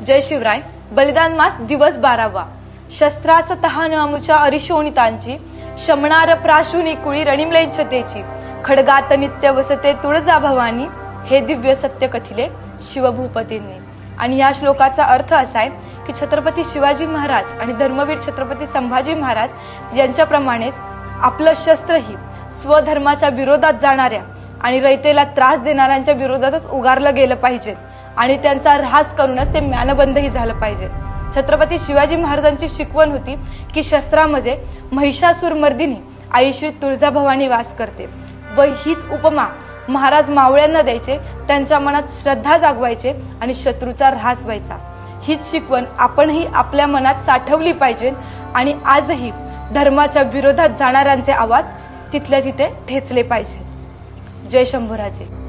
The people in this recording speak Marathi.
जय शिवराय. बलिदान मास दिवस 12वा. शस्त्रास तहान अमुच्या अरिशोणितांची शमणार प्राशुनी कुळी रणिमलेंछतेची खडगात नित्य वसते तुळजा भवानी हे दिव्य सत्य कथिले शिवभूपतींनी. आणि या श्लोकाचा अर्थ असा आहे की छत्रपती शिवाजी महाराज आणि धर्मवीर छत्रपती संभाजी महाराज यांच्याप्रमाणेच आपलं शस्त्रही स्वधर्माच्या विरोधात जाणाऱ्या आणि रयतेला त्रास देणाऱ्यांच्या विरोधातच उगारलं गेलं पाहिजे आणि त्यांचा ऱ्हास करूनच ते म्यानबंदही झालं पाहिजे. छत्रपती शिवाजी महाराजांची शिकवण होती की शस्त्रामध्ये महिषासूर मर्दिनी आई श्री तुळजाभवानी वास करते व हीच उपमा महाराज मावळ्यांना द्यायचे, त्यांच्या मनात श्रद्धा जागवायचे आणि शत्रूचा ऱ्हास व्हायचा. हीच शिकवण आपणही आपल्या मनात साठवली पाहिजे आणि आजही धर्माच्या विरोधात जाणाऱ्यांचे आवाज तिथल्या तिथे ठेचले पाहिजे. जय शंभूराजे.